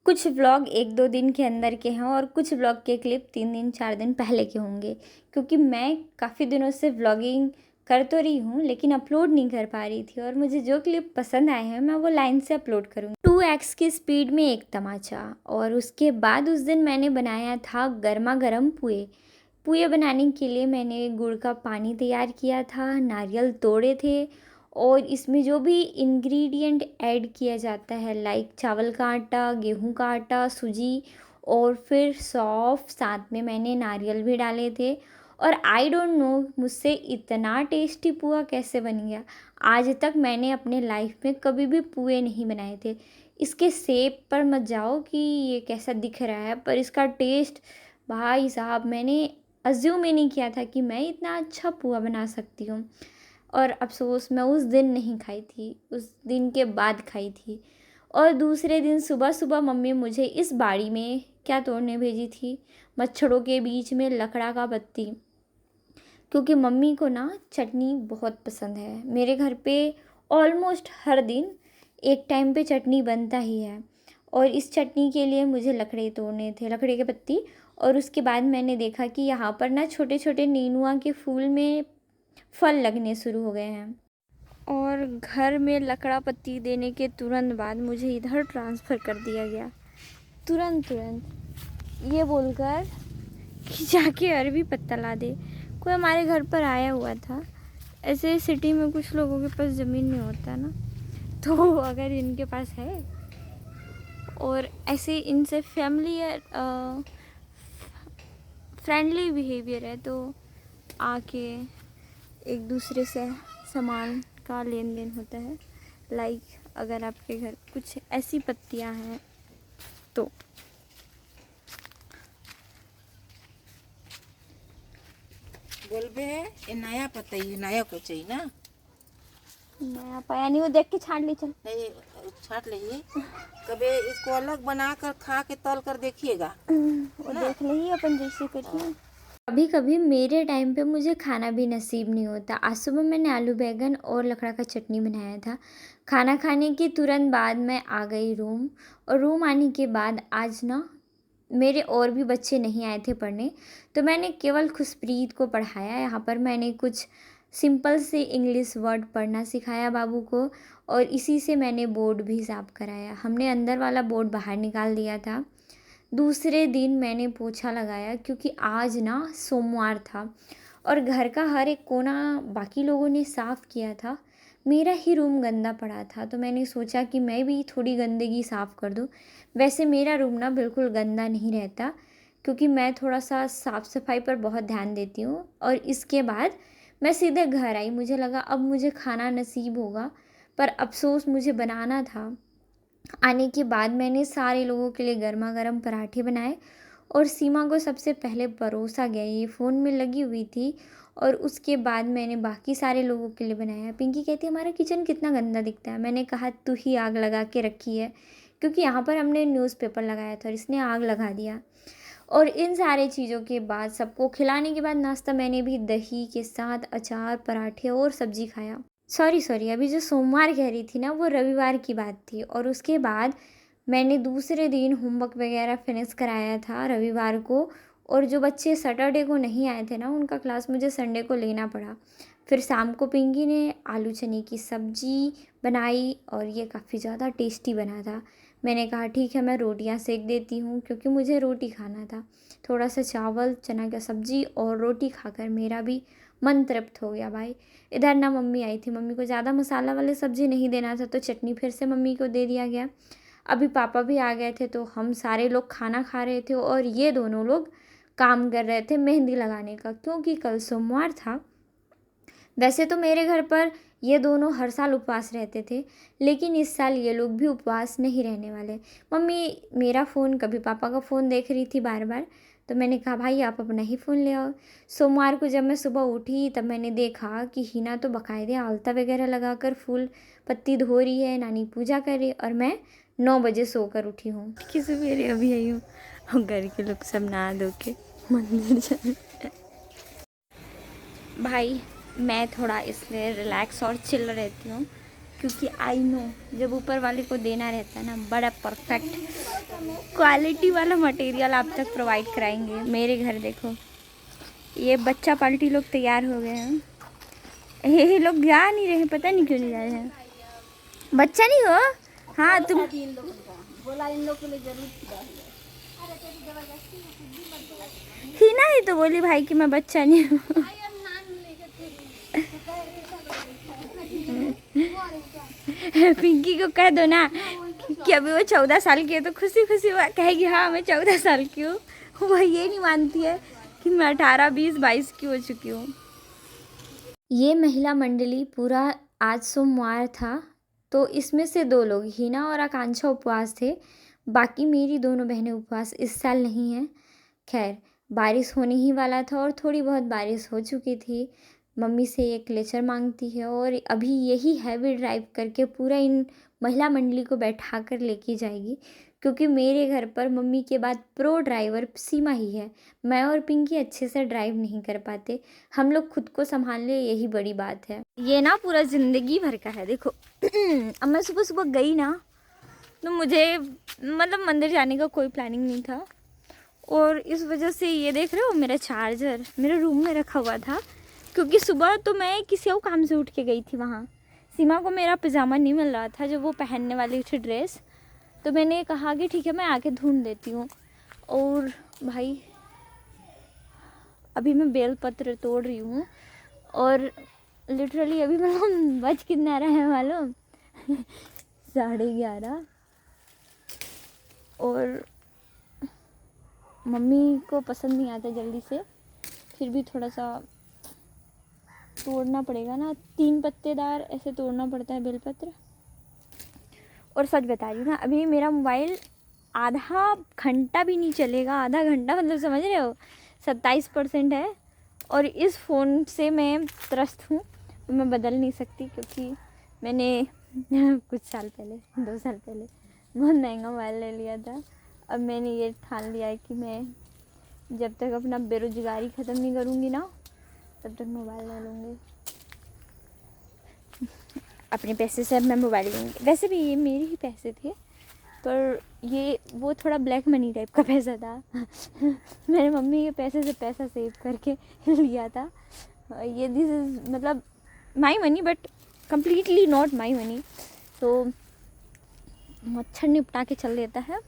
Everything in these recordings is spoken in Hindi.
कुछ व्लॉग 1-2 दिन के अंदर के हैं और कुछ व्लॉग के क्लिप 3 दिन 4 दिन पहले के होंगे, क्योंकि मैं काफ़ी दिनों से व्लॉगिंग कर तो रही हूँ लेकिन अपलोड नहीं कर पा रही थी। और मुझे जो क्लिप पसंद आए हैं मैं वो लाइन से अपलोड करूँगी। 2x की स्पीड में एक तमाचा। और उसके बाद उस दिन मैंने बनाया था गर्मा गर्म पुए। पुए बनाने के लिए मैंने गुड़ का पानी तैयार किया था, नारियल तोड़े थे और इसमें जो भी इंग्रेडिएंट ऐड किया जाता है लाइक चावल का आटा, गेहूं का आटा, सूजी और फिर सौंफ, साथ में मैंने नारियल भी डाले थे। और आई डोंट नो मुझसे इतना टेस्टी पुआ कैसे बन गया। आज तक मैंने अपने लाइफ में कभी भी पुए नहीं बनाए थे। इसके शेप पर मत जाओ कि ये कैसा दिख रहा है, पर इसका टेस्ट, भाई साहब, मैंने अज्यूम ही नहीं किया था कि मैं इतना अच्छा पुआ बना सकती हूँ। और अफ़सोस मैं उस दिन नहीं खाई थी, उस दिन के बाद खाई थी। और दूसरे दिन सुबह सुबह मम्मी मुझे इस बाड़ी में क्या तोड़ने भेजी थी, मच्छरों के बीच में लकड़ा का पत्ती। क्योंकि मम्मी को ना चटनी बहुत पसंद है। मेरे घर पे ऑलमोस्ट हर दिन एक टाइम पे चटनी बनता ही है। और इस चटनी के लिए मुझे लकड़े तोड़ने थे, लकड़े के पत्ती। और उसके बाद मैंने देखा कि यहाँ पर ना छोटे छोटे नीनुआ के फूल में फल लगने शुरू हो गए हैं। और घर में लकड़ा पत्ती देने के तुरंत बाद मुझे इधर ट्रांसफ़र कर दिया गया, तुरंत तुरंत ये बोलकर कि जाके अरबी पत्ता ला दे। कोई हमारे घर पर आया हुआ था। ऐसे सिटी में कुछ लोगों के पास ज़मीन नहीं होता ना, तो अगर इनके पास है और ऐसे इनसे फैमिली फ्रेंडली बिहेवियर है तो आके एक दूसरे से सामान का लेन देन होता है। लाइक अगर आपके घर कुछ ऐसी पत्तियां हैं तो बोलबे ये नया पता ही नया को चाहिए ना। नया पाया नहीं, वो देख के छाट ली। चल नहीं, छाट लीजिए। कभी इसको अलग बना कर खा के तल कर देखिएगा। वो देख ली अपन जैसे करिए। कभी कभी मेरे टाइम पे मुझे खाना भी नसीब नहीं होता। आज सुबह मैंने आलू बैंगन और लकड़ा का चटनी बनाया था। खाना खाने के तुरंत बाद मैं आ गई रूम। और रूम आने के बाद आज ना मेरे और भी बच्चे नहीं आए थे पढ़ने, तो मैंने केवल खुशप्रीत को पढ़ाया। यहाँ पर मैंने कुछ सिंपल से इंग्लिश वर्ड पढ़ना सिखाया बाबू को। और इसी से मैंने बोर्ड भी साफ कराया। हमने अंदर वाला बोर्ड बाहर निकाल दिया था। दूसरे दिन मैंने पोछा लगाया क्योंकि आज ना सोमवार था और घर का हर एक कोना बाकी लोगों ने साफ़ किया था। मेरा ही रूम गंदा पड़ा था, तो मैंने सोचा कि मैं भी थोड़ी गंदगी साफ़ कर दूं। वैसे मेरा रूम ना बिल्कुल गंदा नहीं रहता, क्योंकि मैं थोड़ा सा साफ़ सफाई पर बहुत ध्यान देती हूँ। और इसके बाद मैं सीधे घर आई। मुझे लगा अब मुझे खाना नसीब होगा, पर अफ़सोस मुझे बनाना था। आने के बाद मैंने सारे लोगों के लिए गर्मा गर्म पराठे बनाए और सीमा को सबसे पहले परोसा गया। ये फ़ोन में लगी हुई थी। और उसके बाद मैंने बाकी सारे लोगों के लिए बनाया। पिंकी कहती है हमारा किचन कितना गंदा दिखता है। मैंने कहा तू ही आग लगा के रखी है, क्योंकि यहाँ पर हमने न्यूज़पेपर लगाया था और इसने आग लगा दिया। और इन सारे चीज़ों के बाद सबको खिलाने के बाद नाश्ता मैंने भी दही के साथ अचार, पराठे और सब्जी खाया। सॉरी अभी जो सोमवार कह रही थी ना, वो रविवार की बात थी। और उसके बाद मैंने दूसरे दिन होमवर्क वगैरह फिनिश कराया था रविवार को। और जो बच्चे सैटरडे को नहीं आए थे ना, उनका क्लास मुझे संडे को लेना पड़ा। फिर शाम को पिंकी ने आलू चने की सब्जी बनाई और ये काफ़ी ज़्यादा टेस्टी बना था। मैंने कहा ठीक है मैं रोटियां सेक देती हूँ, क्योंकि मुझे रोटी खाना था। थोड़ा सा चावल, चना का सब्जी और रोटी खाकर मेरा भी मन तृप्त हो गया भाई। इधर ना मम्मी आई थी, मम्मी को ज़्यादा मसाला वाले सब्ज़ी नहीं देना था, तो चटनी फिर से मम्मी को दे दिया गया। अभी पापा भी आ गए थे, तो हम सारे लोग खाना खा रहे थे और ये दोनों लोग काम कर रहे थे मेहंदी लगाने का, क्योंकि कल सोमवार था। वैसे तो मेरे घर पर ये दोनों हर साल उपवास रहते थे, लेकिन इस साल ये लोग भी उपवास नहीं रहने वाले। मम्मी मेरा फ़ोन, कभी पापा का फ़ोन देख रही थी बार बार, तो मैंने कहा भाई आप अपना ही फ़ोन ले आओ। सोमवार को जब मैं सुबह उठी तब मैंने देखा कि हिना तो बाकायदे आलता वगैरह लगाकर फूल पत्ती धो रही है, नानी पूजा कर रही है, और मैं 9 बजे सोकर उठी हूँ कि सवेरे अभी आई हूँ। और घर के लोग सब नहा धो के मंदिर जा। भाई मैं थोड़ा इसलिए रिलैक्स और चिल रहती हूँ क्योंकि आई नो जब ऊपर वाले को देना रहता है ना, बड़ा परफेक्ट क्वालिटी वाला मटेरियल आप तक प्रोवाइड कराएंगे। मेरे घर देखो, ये बच्चा पार्टी लोग तैयार हो गए हैं। ये लोग जा नहीं रहे, पता नहीं क्यों नहीं जा रहे हैं। बच्चा नहीं हो? हाँ तुम बोला इन लोग के लिए जरूर हिना ही तो बोली भाई कि मैं बच्चा नहीं हूँ। पिंकी को कह दो ना कि अभी वो 14 साल की है, तो खुशी खुशी वो कहेगी हाँ मैं 14 साल की हूँ। वो ये नहीं मानती है कि मैं 18, 20, 22 की हो चुकी हूँ। ये महिला मंडली पूरा आज सोमवार था, तो इसमें से 2 लोग हिना और आकांक्षा उपवास थे, बाकी मेरी दोनों बहनें उपवास इस साल नहीं हैं। खैर बारिश होने ही वाला था और थोड़ी बहुत बारिश हो चुकी थी। मम्मी से एक क्लेचर मांगती है और अभी यही हैवी ड्राइव करके पूरा इन महिला मंडली को बैठा कर लेके जाएगी, क्योंकि मेरे घर पर मम्मी के बाद प्रो ड्राइवर सीमा ही है। मैं और पिंकी अच्छे से ड्राइव नहीं कर पाते, हम लोग खुद को संभाल ले, यही बड़ी बात है। ये ना पूरा ज़िंदगी भर का है। देखो अब मैं सुबह सुबह गई ना, तो मुझे मतलब मंदिर जाने का कोई प्लानिंग नहीं था, और इस वजह से ये देख रहे हो मेरा चार्जर मेरे रूम में रखा हुआ था, क्योंकि सुबह तो मैं किसी और काम से उठ के गई थी वहाँ। सीमा को मेरा पजामा नहीं मिल रहा था जो वो पहनने वाली थी ड्रेस, तो मैंने कहा कि ठीक है मैं आके ढूंढ देती हूँ। और भाई अभी मैं बेलपत्र तोड़ रही हूँ, और लिटरली अभी मतलब बज कितना रहा है मालूम 11:30। और मम्मी को पसंद नहीं आता जल्दी से, फिर भी थोड़ा सा तोड़ना पड़ेगा ना, 3 पत्तेदार ऐसे तोड़ना पड़ता है बेलपत्र। और सच बता रही हूँ ना, अभी मेरा मोबाइल आधा घंटा भी नहीं चलेगा, आधा घंटा मतलब समझ रहे हो 27% है, और इस फ़ोन से मैं त्रस्त हूँ। मैं बदल नहीं सकती, क्योंकि मैंने कुछ साल पहले 2 साल पहले बहुत महंगा मोबाइल ले लिया था। अब मैंने ये ठान लिया है कि मैं जब तक अपना बेरोजगारी ख़त्म नहीं करूँगी ना, तब तक मोबाइल ले लूँगी। अपने पैसे से अब मैं मोबाइल लूँगी। वैसे भी ये मेरे ही पैसे थे, पर ये वो थोड़ा ब्लैक मनी टाइप का पैसा था मेरे मम्मी के पैसे से पैसा सेव करके लिया था। ये दिस इज़ मतलब my money, but completely not my money. तो मच्छर निपटा के चल देता है,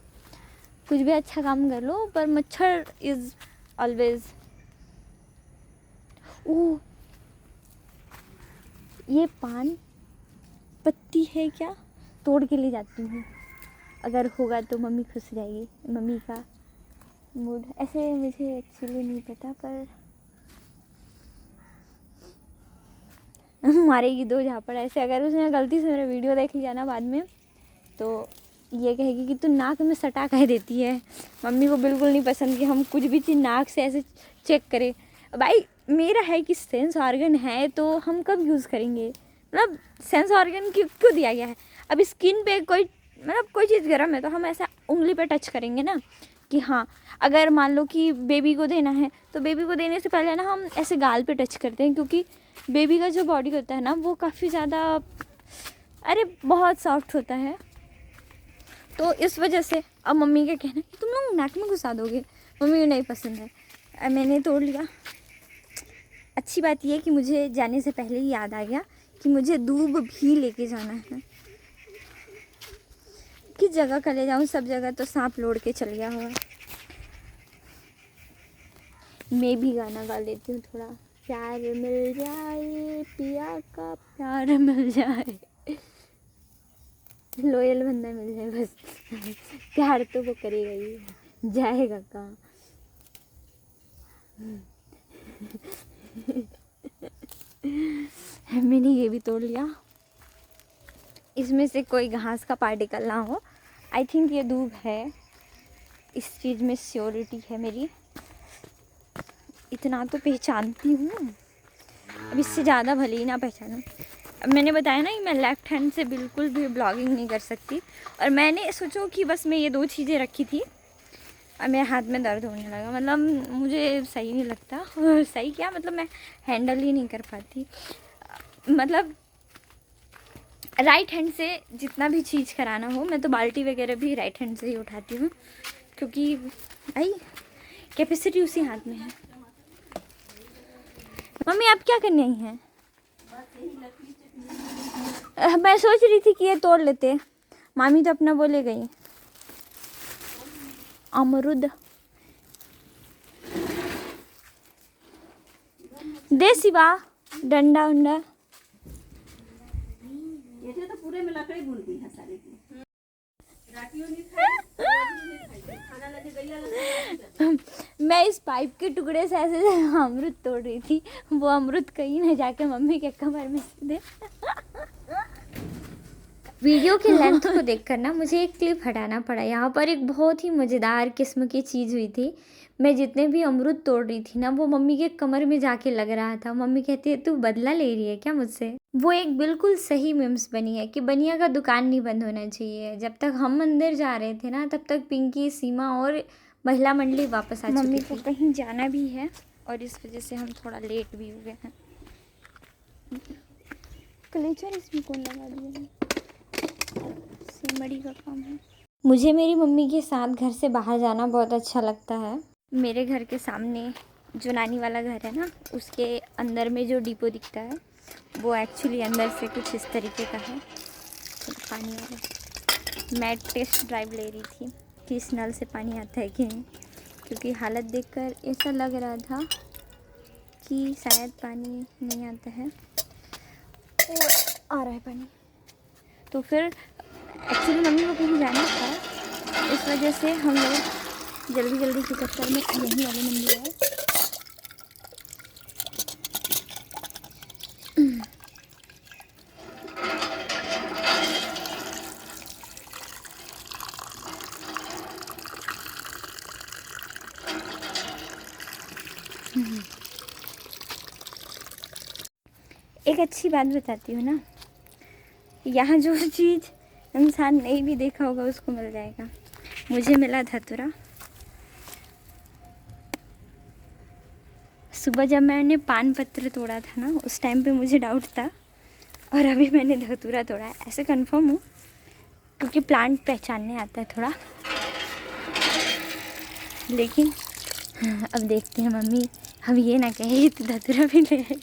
कुछ भी अच्छा काम कर लो, पर मच्छर इज़ ऑलवेज। ओह, ये पान पत्ती है क्या, तोड़ के ले जाती हूँ, अगर होगा तो मम्मी खुश रहेगी। मम्मी का मूड ऐसे मुझे एक्चुअली नहीं पता, पर मारेगी 2 झापड़ ऐसे। अगर उसने गलती से मेरा वीडियो देख लिया ना बाद में, तो ये कहेगी कि तू नाक में सटा कह देती है। मम्मी को बिल्कुल नहीं पसंद कि हम कुछ भी चीज़ नाक से ऐसे चेक करें। भाई मेरा है कि सेंस ऑर्गन है, तो हम कब यूज़ करेंगे, मतलब सेंस ऑर्गन क्यों दिया गया है। अब स्किन पे कोई मतलब कोई चीज़ गर्म है, तो हम ऐसा उंगली पे टच करेंगे ना कि हाँ, अगर मान लो कि बेबी को देना है, तो बेबी को देने से पहले ना हम ऐसे गाल पे टच करते हैं, क्योंकि बेबी का जो बॉडी होता है ना, वो काफ़ी ज़्यादा बहुत सॉफ्ट होता है। तो इस वजह से अब मम्मी का कहना कि तुम लोग नाक में घुसा दोगे, मम्मी को नहीं पसंद है। मैंने तोड़ लिया। अच्छी बात यह कि मुझे जाने से पहले ही याद आ गया कि मुझे दूब भी लेके जाना है। किस जगह का ले जाऊँ, सब जगह तो सांप लौट के चल गया होगा। मैं भी गाना गा लेती हूँ थोड़ा। प्यार मिल जाए पिया का, प्यार मिल जाए, लोयल बंदा मिल जाए बस। प्यार तो वो करेगा ही, जाएगा कहाँ। मैंने ये भी तोड़ लिया। इसमें से कोई घास का पार्टिकल ना हो। आई थिंक ये दूब है, इस चीज़ में श्योरिटी है मेरी, इतना तो पहचानती हूँ। अब इससे ज़्यादा भले ही ना पहचानूँ। अब मैंने बताया ना कि मैं लेफ़्ट हैंड से बिल्कुल भी ब्लॉगिंग नहीं कर सकती, और मैंने सोचो कि बस मैं ये 2 चीज़ें रखी थी, और मेरे हाथ में दर्द होने लगा। मतलब मुझे सही नहीं लगता, और सही क्या मतलब मैं हैंडल ही नहीं कर पाती। मतलब राइट हैंड से जितना भी चीज़ कराना हो, मैं तो बाल्टी वगैरह भी राइट हैंड से ही उठाती हूँ, क्योंकि भाई कैपेसिटी उसी हाथ में है। मम्मी आप क्या करने आई हैं? मैं सोच रही थी कि ये तोड़ लेते, मामी तो अपना बोले गई। अमरुद दे शिवा, डंडा उंडा। ये तो पूरे में लकड़ी बुनती है सारी की। मैं इस पाइप के टुकड़े से ऐसे अमरुद तोड़ रही थी, वो अमरुद कहीं ना जाके मम्मी के कमर में दे। वीडियो की लेंथ को देखकर ना मुझे एक क्लिप हटाना पड़ा। यहाँ पर एक बहुत ही मज़ेदार किस्म की चीज़ हुई थी। मैं जितने भी अमरुद तोड़ रही थी ना, वो मम्मी के कमर में जाके लग रहा था। मम्मी कहती है तू बदला ले रही है क्या मुझसे? वो एक बिल्कुल सही मीम्स बनी है कि बनिया का दुकान नहीं बंद होना चाहिए। जब तक हम अंदर जा रहे थे ना, तब तक पिंकी, सीमा और महिला मंडली वापस आ चुकी थी। मम्मी को कहीं जाना भी है और इस वजह से हम थोड़ा लेट भी हो गए हैं। कलेचर इसमें कौन लगा दिया है? सिमड़ी का काम है। मुझे मेरी मम्मी के साथ घर से बाहर जाना बहुत अच्छा लगता है। मेरे घर के सामने जो नानी वाला घर है ना, उसके अंदर में जो डिपो दिखता है, वो एक्चुअली अंदर से कुछ इस तरीके का है। पानी वाला मैं टेस्ट ड्राइव ले रही थी कि इस नल से पानी आता है कि नहीं, क्योंकि हालत देखकर ऐसा लग रहा था कि शायद पानी नहीं आता है। और आ रहा है पानी। तो फिर एक्चुअली मम्मी को कहीं जाना था, इस वजह से हम लोग जल्दी जल्दी के चक्कर में यहीं वाले मंदिर आए। एक अच्छी बात बताती हूँ ना, यहाँ जो चीज़ इंसान नहीं भी देखा होगा उसको मिल जाएगा। मुझे मिला धतूरा। सुबह जब मैंने पान पत्र तोड़ा था ना, उस टाइम पे मुझे डाउट था, और अभी मैंने धतूरा तोड़ा है। ऐसे कंफर्म हूँ क्योंकि प्लांट पहचानने आता है थोड़ा। लेकिन अब देखते हैं मम्मी हम ये ना कहे तो धतूरा भी ले आई।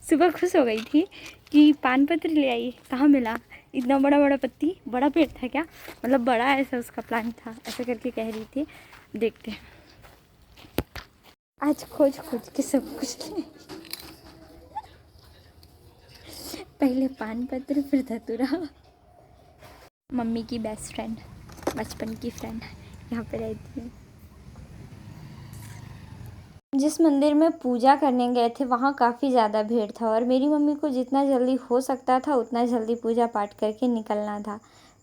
सुबह खुश हो गई थी कि पान पत्र ले आई, कहाँ मिला? इतना बड़ा बड़ा पत्ती, बड़ा पेड़ था क्या? मतलब बड़ा ऐसा उसका प्लांट था, ऐसा करके कह रही थी। देखते हैं, आज खोज खोज के सब कुछ ले। पहले पान पत्र फिर धतूरा। मम्मी की बेस्ट फ्रेंड, बचपन की फ्रेंड यहाँ पे रहती है। जिस मंदिर में पूजा करने गए थे वहाँ काफ़ी ज़्यादा भीड़ था, और मेरी मम्मी को जितना जल्दी हो सकता था उतना जल्दी पूजा पाठ करके निकलना था।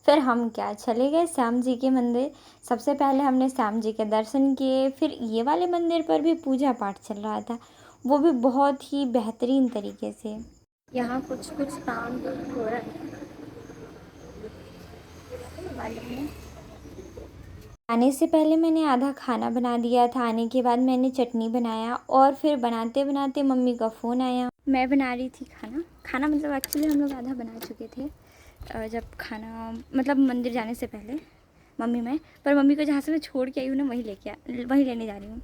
फिर हम क्या, चले गए श्याम जी के मंदिर। सबसे पहले हमने श्याम जी के दर्शन किए, फिर ये वाले मंदिर पर भी पूजा पाठ चल रहा था, वो भी बहुत ही बेहतरीन तरीके से। यहाँ कुछ कुछ काम हो रहा है। आने से पहले मैंने आधा खाना बना दिया था, आने के बाद मैंने चटनी बनाया, और फिर बनाते बनाते मम्मी का फ़ोन आया। मैं बना रही थी खाना मतलब एक्चुअली हम लोग आधा बना चुके थे जब खाना, मतलब मंदिर जाने से पहले मम्मी मैं, पर मम्मी को जहाँ से मैं छोड़ के आई हूँ ना, वहीं लेने जा रही हूँ।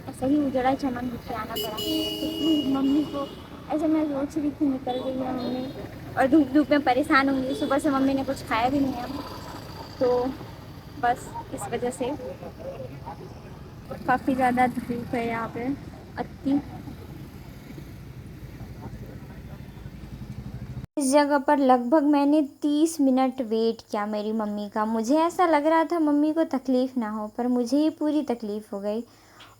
ऐसा ही उजड़ा सामान दिख के आना पड़ा, क्योंकि मम्मी को ऐसे मैं सोच रही थी निकल गई है मम्मी, और धूप धूप में परेशान होंगी। सुबह से मम्मी ने कुछ खाया भी नहीं है, तो बस इस वजह से काफ़ी ज़्यादा धूप है यहाँ पे अति। इस जगह पर लगभग मैंने 30 मिनट वेट किया मेरी मम्मी का। मुझे ऐसा लग रहा था मम्मी को तकलीफ़ ना हो, पर मुझे ही पूरी तकलीफ़ हो गई।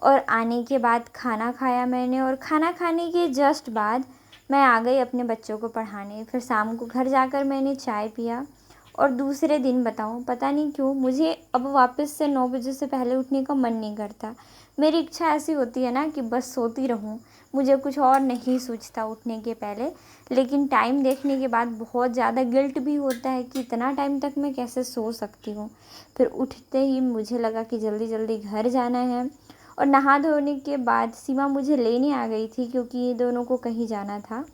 और आने के बाद खाना खाया मैंने, और खाना खाने के जस्ट बाद मैं आ गई अपने बच्चों को पढ़ाने। फिर शाम को घर जाकर मैंने चाय पिया, और दूसरे दिन बताऊँ, पता नहीं क्यों मुझे अब वापस से 9 बजे से पहले उठने का मन नहीं करता। मेरी इच्छा ऐसी होती है ना कि बस सोती रहूँ, मुझे कुछ और नहीं सूझता उठने के पहले। लेकिन टाइम देखने के बाद बहुत ज़्यादा गिल्ट भी होता है कि इतना टाइम तक मैं कैसे सो सकती हूँ। फिर उठते ही मुझे लगा कि जल्दी जल्दी घर जाना है, और नहा धोने के बाद सीमा मुझे लेने आ गई थी क्योंकि ये दोनों को कहीं जाना था।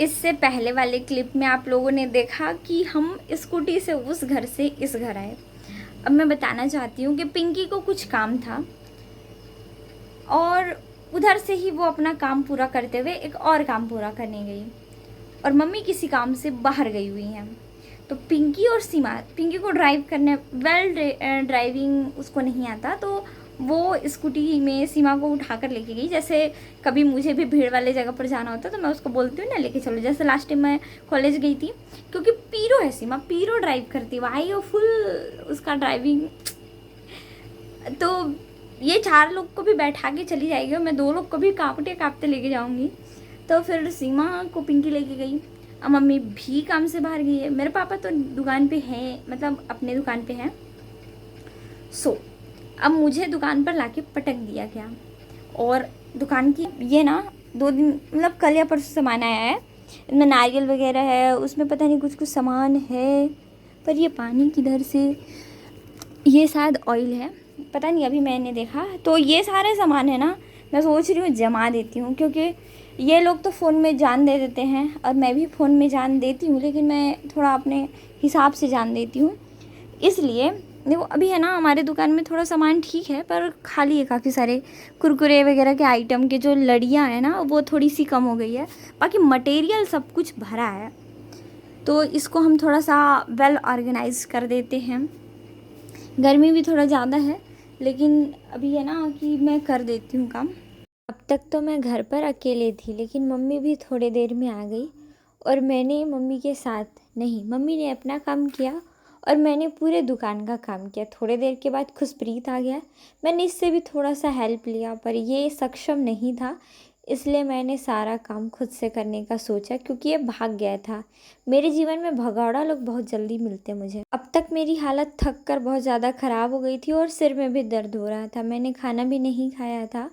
इससे पहले वाले क्लिप में आप लोगों ने देखा कि हम स्कूटी से उस घर से इस घर आए। अब मैं बताना चाहती हूँ कि पिंकी को कुछ काम था और उधर से ही वो अपना काम पूरा करते हुए एक और काम पूरा करने गई और मम्मी किसी काम से बाहर गई हुई हैं। तो पिंकी और सीमा, पिंकी को ड्राइव करने ड्राइविंग उसको नहीं आता, तो वो स्कूटी में सीमा को उठा कर लेके गई। जैसे कभी मुझे भी भीड़ वाले जगह पर जाना होता तो मैं उसको बोलती हूँ ना लेके चलो। जैसे लास्ट टाइम मैं कॉलेज गई थी, क्योंकि पीरो है सीमा, पीरो ड्राइव करती भाई, वो फुल उसका ड्राइविंग। तो ये 4 लोग को भी बैठा के चली जाएगी और मैं 2 लोग को भी कांपते कांपते लेके जाऊँगी। तो फिर सीमा को पिंकी लेके गई। अब मम्मी भी काम से बाहर गई है, मेरे पापा तो दुकान पे हैं, मतलब अपने दुकान पे हैं। अब मुझे दुकान पर लाके पटक दिया गया और दुकान की ये ना 2 दिन मतलब कल या परसों सामान आया है। इसमें नारियल वगैरह है, उसमें पता नहीं कुछ कुछ सामान है, पर ये पानी किधर से, ये शायद ऑयल है, पता नहीं, अभी मैंने देखा। तो ये सारे सामान है ना, मैं सोच रही हूँ जमा देती हूँ, क्योंकि ये लोग तो फ़ोन में जान दे देते हैं और मैं भी फ़ोन में जान देती हूँ, लेकिन मैं थोड़ा अपने हिसाब से जान देती हूँ। इसलिए देखो अभी है ना हमारे दुकान में थोड़ा सामान ठीक है, पर खाली है काफ़ी सारे कुरकुरे वगैरह के आइटम के जो लड़ियाँ हैं ना वो थोड़ी सी कम हो गई है, बाकी मटेरियल सब कुछ भरा है। तो इसको हम थोड़ा सा वेल ऑर्गेनाइज कर देते हैं। गर्मी भी थोड़ा ज़्यादा है, लेकिन अभी है ना कि मैं कर देती हूँ काम। अब तक तो मैं घर पर अकेले थी, लेकिन मम्मी भी थोड़ी देर में आ गई और मैंने मम्मी के साथ नहीं, मम्मी ने अपना काम किया और मैंने पूरे दुकान का काम किया। थोड़ी देर के बाद खुशप्रीत आ गया, मैंने इससे भी थोड़ा सा हेल्प लिया, पर ये सक्षम नहीं था, इसलिए मैंने सारा काम खुद से करने का सोचा, क्योंकि ये भाग गया था। मेरे जीवन में भगौड़ा लोग बहुत जल्दी मिलते मुझे। अब तक मेरी हालत थक कर बहुत ज़्यादा ख़राब हो गई थी और सिर में भी दर्द हो रहा था, मैंने खाना भी नहीं खाया था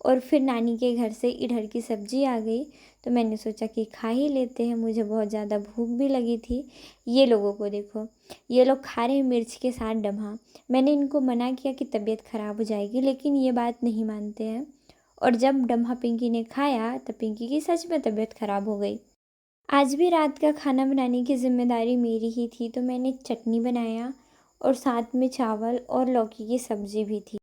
और फिर नानी के घर से इधर की सब्ज़ी आ गई, तो मैंने सोचा कि खा ही लेते हैं, मुझे बहुत ज़्यादा भूख भी लगी थी। ये लोगों को देखो, ये लोग खा रहे हैं मिर्च के साथ डम्हा। मैंने इनको मना किया कि तबीयत ख़राब हो जाएगी, लेकिन ये बात नहीं मानते हैं। और जब डम्हा पिंकी ने खाया तब पिंकी की सच में तबीयत ख़राब हो गई। आज भी रात का खाना बनाने की ज़िम्मेदारी मेरी ही थी, तो मैंने चटनी बनाया और साथ में चावल और लौकी की सब्ज़ी भी थी।